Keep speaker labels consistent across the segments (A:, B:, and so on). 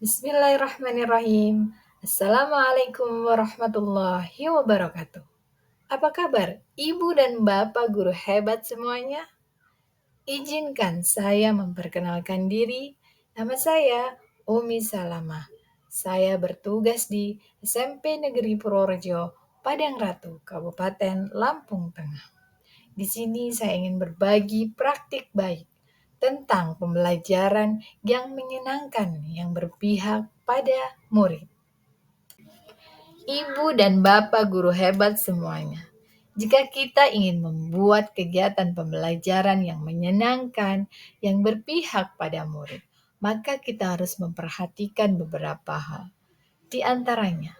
A: Bismillahirrahmanirrahim. Assalamualaikum warahmatullahi wabarakatuh. Apa kabar Ibu dan Bapak guru hebat semuanya? Izinkan saya memperkenalkan diri. Nama saya Umi Salamah. Saya bertugas di SMP Negeri Purworejo, Padang Ratu, Kabupaten Lampung Tengah. Di sini saya ingin berbagi praktik baik tentang pembelajaran yang menyenangkan yang berpihak pada murid. Ibu dan Bapak guru hebat semuanya. Jika kita ingin membuat kegiatan pembelajaran yang menyenangkan, yang berpihak pada murid, maka kita harus memperhatikan beberapa hal. Di antaranya,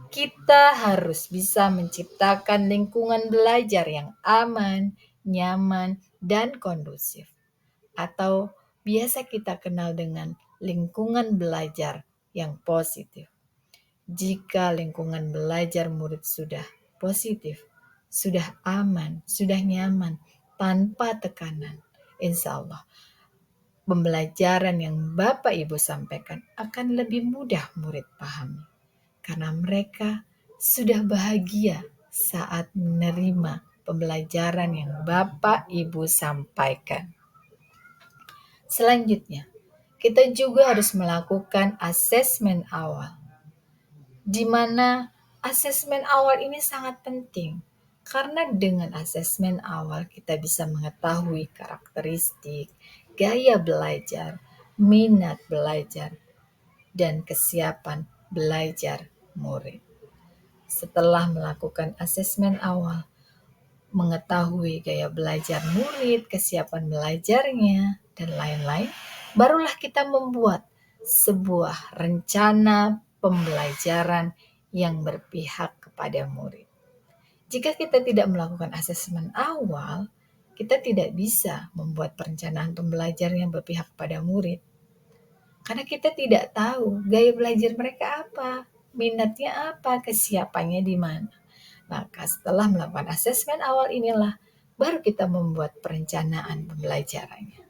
A: kita harus bisa menciptakan lingkungan belajar yang aman, nyaman, dan kondusif. Atau biasa kita kenal dengan lingkungan belajar yang positif. Jika lingkungan belajar murid sudah positif, sudah aman, sudah nyaman, tanpa tekanan, insya Allah pembelajaran yang Bapak Ibu sampaikan akan lebih mudah murid pahami. Karena mereka sudah bahagia saat menerima pembelajaran yang Bapak Ibu sampaikan. Selanjutnya, kita juga harus melakukan asesmen awal, di mana asesmen awal ini sangat penting. Karena dengan asesmen awal kita bisa mengetahui karakteristik, gaya belajar, minat belajar, dan kesiapan belajar murid. Setelah melakukan asesmen awal, mengetahui gaya belajar murid, kesiapan belajarnya, dan lain-lain, barulah kita membuat sebuah rencana pembelajaran yang berpihak kepada murid. Jika kita tidak melakukan asesmen awal, kita tidak bisa membuat perencanaan pembelajaran yang berpihak kepada murid. Karena kita tidak tahu gaya belajar mereka apa, minatnya apa, kesiapannya di mana. Maka setelah melakukan asesmen awal inilah, baru kita membuat perencanaan pembelajarannya.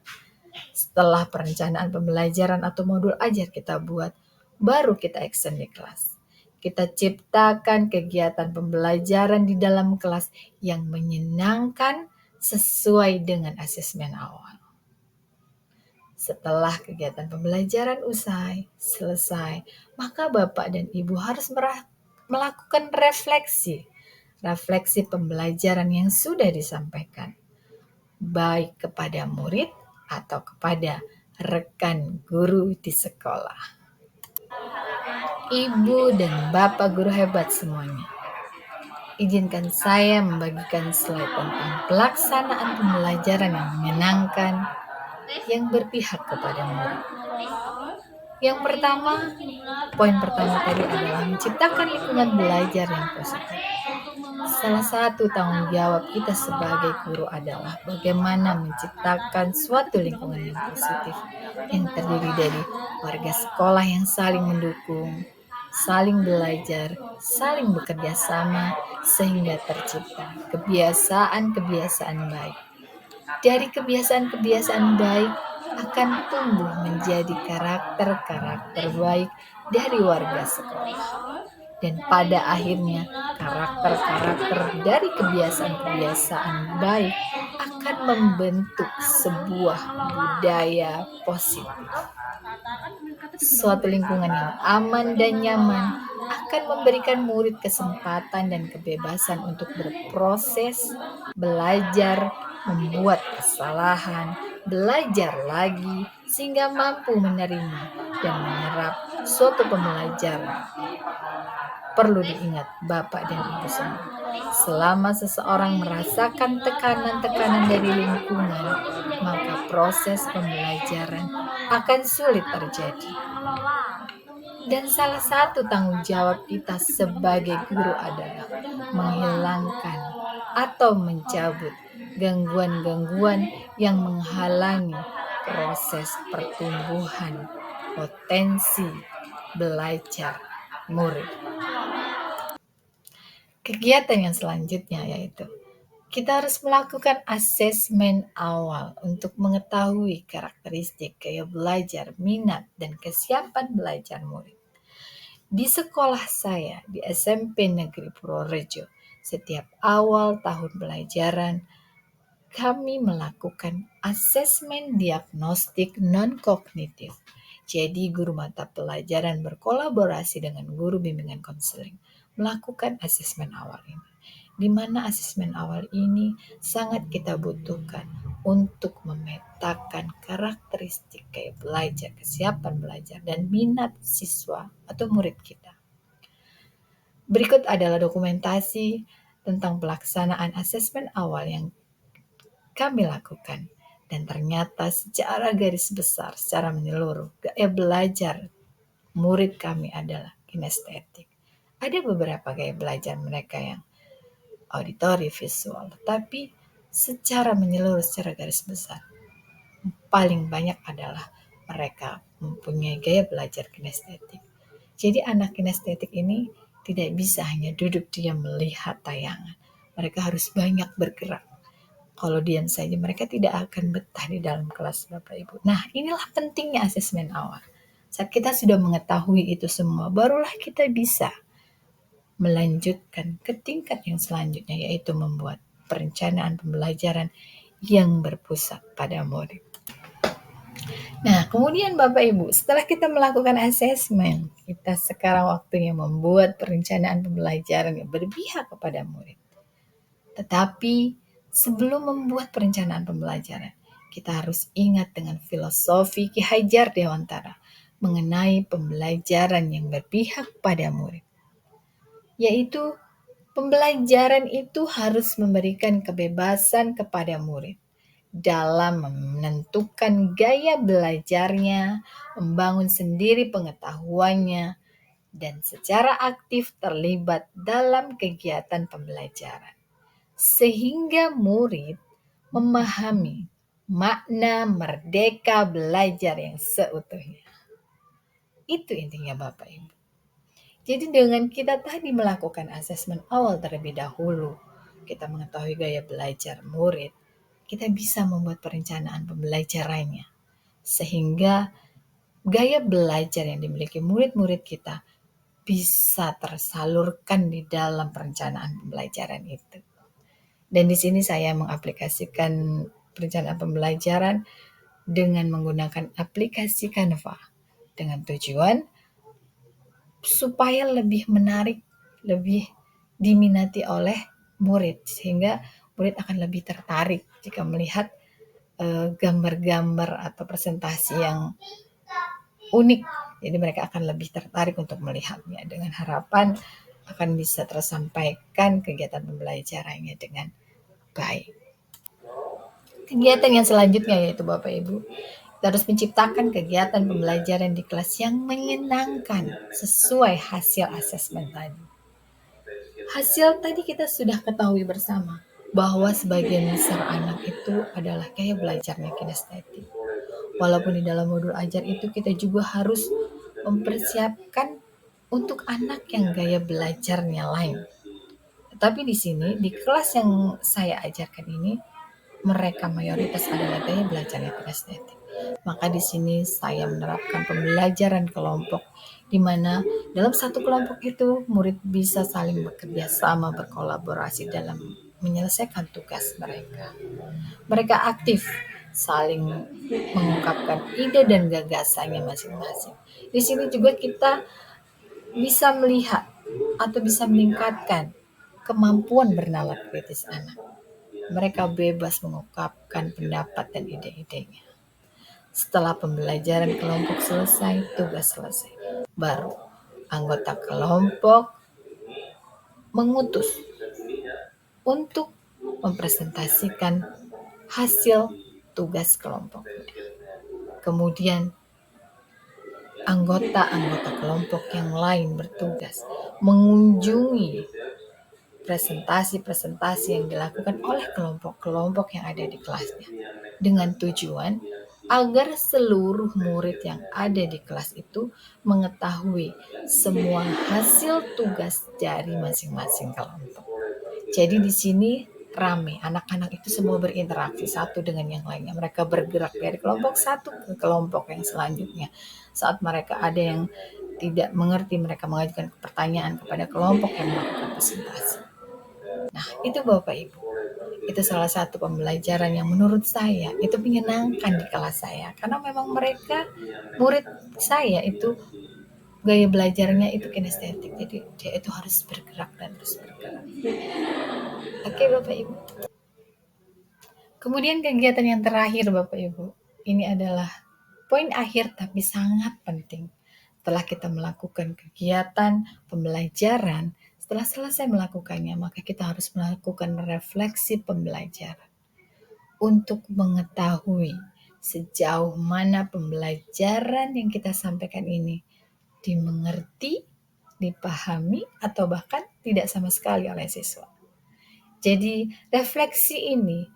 A: Setelah perencanaan pembelajaran atau modul ajar kita buat, baru kita action di kelas. Kita ciptakan kegiatan pembelajaran di dalam kelas yang menyenangkan sesuai dengan asesmen awal. Setelah kegiatan pembelajaran selesai, maka Bapak dan Ibu harus melakukan refleksi pembelajaran yang sudah disampaikan, baik kepada murid atau kepada rekan guru di sekolah. Ibu dan Bapak guru hebat semuanya, izinkan saya membagikan slide tentang pelaksanaan pembelajaran yang menyenangkan, yang berpihak kepada murid. Yang pertama, poin pertama tadi adalah menciptakan lingkungan belajar yang positif. Salah satu tanggung jawab kita sebagai guru adalah bagaimana menciptakan suatu lingkungan yang positif yang terdiri dari warga sekolah yang saling mendukung, saling belajar, saling bekerja sama sehingga tercipta kebiasaan-kebiasaan baik. Dari kebiasaan-kebiasaan baik akan tumbuh menjadi karakter-karakter baik dari warga sekolah. Dan pada akhirnya karakter-karakter dari kebiasaan-kebiasaan baik akan membentuk sebuah budaya positif. Suatu lingkungan yang aman dan nyaman akan memberikan murid kesempatan dan kebebasan untuk berproses, belajar, membuat kesalahan, belajar lagi, sehingga mampu menerima dan menyerap suatu pembelajaran. Perlu diingat Bapak dan Ibu semua, selama seseorang merasakan tekanan-tekanan dari lingkungan, maka proses pembelajaran akan sulit terjadi. Dan salah satu tanggung jawab kita sebagai guru adalah menghilangkan atau mencabut gangguan-gangguan yang menghalangi proses pertumbuhan potensi belajar murid. Kegiatan yang selanjutnya yaitu Kita harus melakukan asesmen awal untuk mengetahui karakteristik gaya belajar, minat, dan kesiapan belajar murid. Di sekolah saya, di SMP Negeri Purworejo, setiap awal tahun pelajaran, kami melakukan asesmen diagnostik non-kognitif. Jadi guru mata pelajaran berkolaborasi dengan guru bimbingan konseling melakukan asesmen awal ini. Di mana asesmen awal ini sangat kita butuhkan untuk memetakan karakteristik gaya belajar, kesiapan belajar, dan minat siswa atau murid kita. Berikut adalah dokumentasi tentang pelaksanaan asesmen awal yang kami lakukan. Dan ternyata secara garis besar, secara menyeluruh, gaya belajar murid kami adalah kinestetik. Ada beberapa gaya belajar mereka yang auditori, visual, tetapi secara menyeluruh, secara garis besar, paling banyak adalah mereka mempunyai gaya belajar kinestetik. Jadi anak kinestetik ini tidak bisa hanya duduk diam melihat tayangan. Mereka harus banyak bergerak. Kalau diam saja mereka tidak akan betah di dalam kelas Bapak Ibu. Nah, inilah pentingnya asesmen awal. Saat kita sudah mengetahui itu semua, barulah kita bisa melanjutkan ke tingkat yang selanjutnya, yaitu membuat perencanaan pembelajaran yang berpusat pada murid. Nah, kemudian Bapak Ibu, setelah kita melakukan asesmen, kita sekarang waktunya membuat perencanaan pembelajaran yang berpihak kepada murid. Tetapi sebelum membuat perencanaan pembelajaran, kita harus ingat dengan filosofi Ki Hajar Dewantara mengenai pembelajaran yang berpihak pada murid. Yaitu pembelajaran itu harus memberikan kebebasan kepada murid dalam menentukan gaya belajarnya, membangun sendiri pengetahuannya, dan secara aktif terlibat dalam kegiatan pembelajaran. Sehingga murid memahami makna merdeka belajar yang seutuhnya. Itu intinya Bapak Ibu. Jadi dengan kita tadi melakukan asesmen awal terlebih dahulu, kita mengetahui gaya belajar murid, kita bisa membuat perencanaan pembelajarannya. Sehingga gaya belajar yang dimiliki murid-murid kita bisa tersalurkan di dalam perencanaan pembelajaran itu. Dan di sini saya mengaplikasikan perencanaan pembelajaran dengan menggunakan aplikasi Canva dengan tujuan supaya lebih menarik, lebih diminati oleh murid, sehingga murid akan lebih tertarik jika melihat gambar-gambar atau presentasi yang unik. Jadi mereka akan lebih tertarik untuk melihatnya dengan harapan akan bisa tersampaikan kegiatan pembelajarannya dengan baik. Kegiatan yang selanjutnya yaitu Bapak Ibu, kita harus menciptakan kegiatan pembelajaran di kelas yang menyenangkan sesuai hasil asesmen tadi. Hasil tadi kita sudah ketahui bersama bahwa sebagian besar anak itu adalah gaya belajarnya kinestetik. Walaupun di dalam modul ajar itu kita juga harus mempersiapkan untuk anak yang gaya belajarnya lain. Tetapi di sini, di kelas yang saya ajarkan ini, mereka mayoritas adalah gaya belajarnya kinestetik. Maka di sini saya menerapkan pembelajaran kelompok, di mana dalam satu kelompok itu murid bisa saling bekerja sama, berkolaborasi dalam menyelesaikan tugas mereka. Mereka aktif saling mengungkapkan ide dan gagasannya masing-masing. Di sini juga kita bisa melihat atau bisa meningkatkan kemampuan bernalar kritis anak. Mereka bebas mengungkapkan pendapat dan ide-idenya. Setelah pembelajaran kelompok selesai, tugas selesai, baru anggota kelompok mengutus untuk mempresentasikan hasil tugas kelompok. Kemudian anggota-anggota kelompok yang lain bertugas mengunjungi presentasi-presentasi yang dilakukan oleh kelompok-kelompok yang ada di kelasnya dengan tujuan agar seluruh murid yang ada di kelas itu mengetahui semua hasil tugas dari masing-masing kelompok. Jadi di sini rame. Anak-anak itu semua berinteraksi satu dengan yang lainnya. Mereka bergerak dari kelompok satu ke kelompok yang selanjutnya. Saat mereka ada yang tidak mengerti, mereka mengajukan pertanyaan kepada kelompok yang melakukan presentasi. Nah, itu Bapak Ibu. Itu salah satu pembelajaran yang menurut saya itu menyenangkan di kelas saya. Karena memang mereka, murid saya itu gaya belajarnya itu kinestetik. Jadi dia itu harus bergerak dan terus bergerak. Oke Bapak Ibu. Kemudian kegiatan yang terakhir Bapak Ibu. Ini adalah poin akhir tapi sangat penting. Setelah kita melakukan kegiatan pembelajaran, setelah selesai melakukannya, maka kita harus melakukan refleksi pembelajaran untuk mengetahui sejauh mana pembelajaran yang kita sampaikan ini dimengerti, dipahami, atau bahkan tidak sama sekali oleh siswa. Jadi, refleksi ini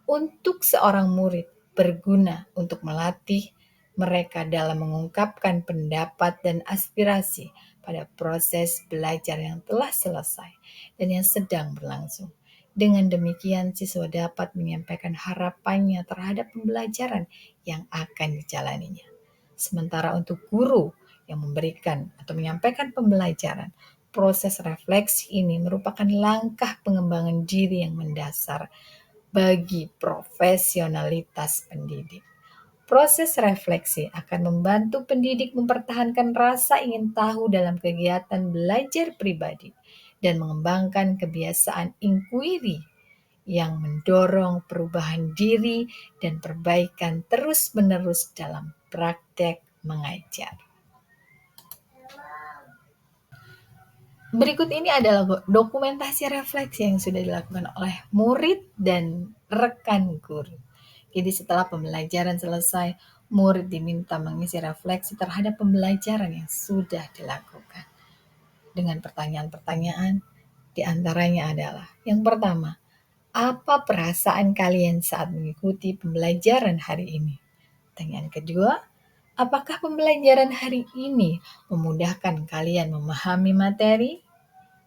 A: untuk seorang murid berguna untuk melatih mereka dalam mengungkapkan pendapat dan aspirasi pada proses belajar yang telah selesai dan yang sedang berlangsung. Dengan demikian, siswa dapat menyampaikan harapannya terhadap pembelajaran yang akan dijalaninya. Sementara untuk guru yang memberikan atau menyampaikan pembelajaran, proses refleksi ini merupakan langkah pengembangan diri yang mendasar bagi profesionalitas pendidik. Proses refleksi akan membantu pendidik mempertahankan rasa ingin tahu dalam kegiatan belajar pribadi dan mengembangkan kebiasaan inquiry yang mendorong perubahan diri dan perbaikan terus-menerus dalam praktek mengajar. Berikut ini adalah dokumentasi refleksi yang sudah dilakukan oleh murid dan rekan guru. Jadi setelah pembelajaran selesai, murid diminta mengisi refleksi terhadap pembelajaran yang sudah dilakukan. Dengan pertanyaan-pertanyaan, di antaranya adalah, yang pertama, apa perasaan kalian saat mengikuti pembelajaran hari ini? Pertanyaan kedua, apakah pembelajaran hari ini memudahkan kalian memahami materi?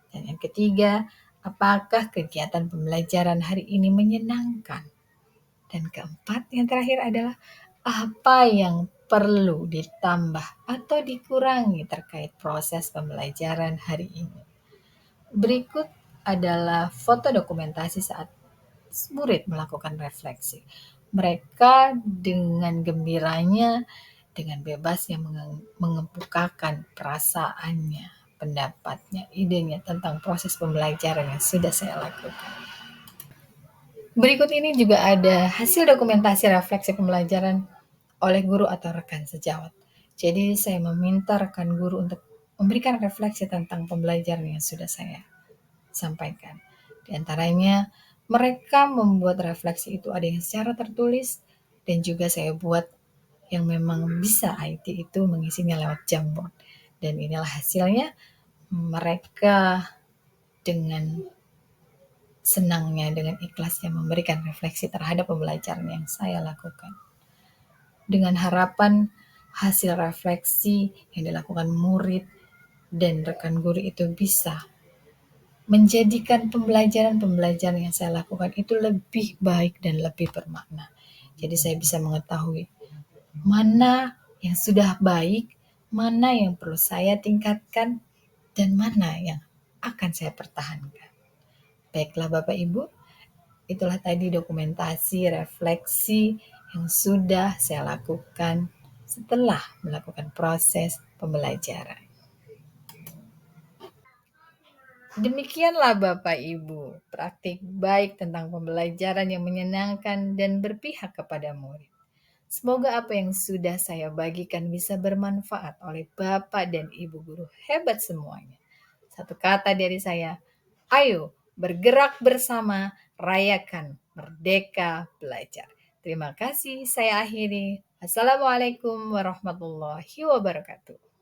A: Dan yang ketiga, apakah kegiatan pembelajaran hari ini menyenangkan? Dan keempat, yang terakhir adalah apa yang perlu ditambah atau dikurangi terkait proses pembelajaran hari ini. Berikut adalah foto dokumentasi saat murid melakukan refleksi. Mereka dengan gembiranya, dengan bebasnya mengemukakan perasaannya, pendapatnya, idenya tentang proses pembelajaran yang sudah saya lakukan. Berikut ini juga ada hasil dokumentasi refleksi pembelajaran oleh guru atau rekan sejawat. Jadi saya meminta rekan guru untuk memberikan refleksi tentang pembelajaran yang sudah saya sampaikan. Di antaranya, mereka membuat refleksi itu ada yang secara tertulis dan juga saya buat yang memang bisa IT itu mengisinya lewat Jamboard. Dan inilah hasilnya, mereka dengan senangnya, dengan ikhlasnya memberikan refleksi terhadap pembelajaran yang saya lakukan. Dengan harapan hasil refleksi yang dilakukan murid dan rekan guru itu bisa menjadikan pembelajaran-pembelajaran yang saya lakukan itu lebih baik dan lebih bermakna. Jadi saya bisa mengetahui mana yang sudah baik, mana yang perlu saya tingkatkan, dan mana yang akan saya pertahankan. Baiklah Bapak Ibu, itulah tadi dokumentasi refleksi yang sudah saya lakukan setelah melakukan proses pembelajaran. Demikianlah Bapak Ibu, praktik baik tentang pembelajaran yang menyenangkan dan berpihak kepada murid. Semoga apa yang sudah saya bagikan bisa bermanfaat oleh Bapak dan Ibu guru hebat semuanya. Satu kata dari saya, ayo bergerak bersama, rayakan Merdeka Belajar. Terima kasih, saya akhiri. Assalamualaikum warahmatullahi wabarakatuh.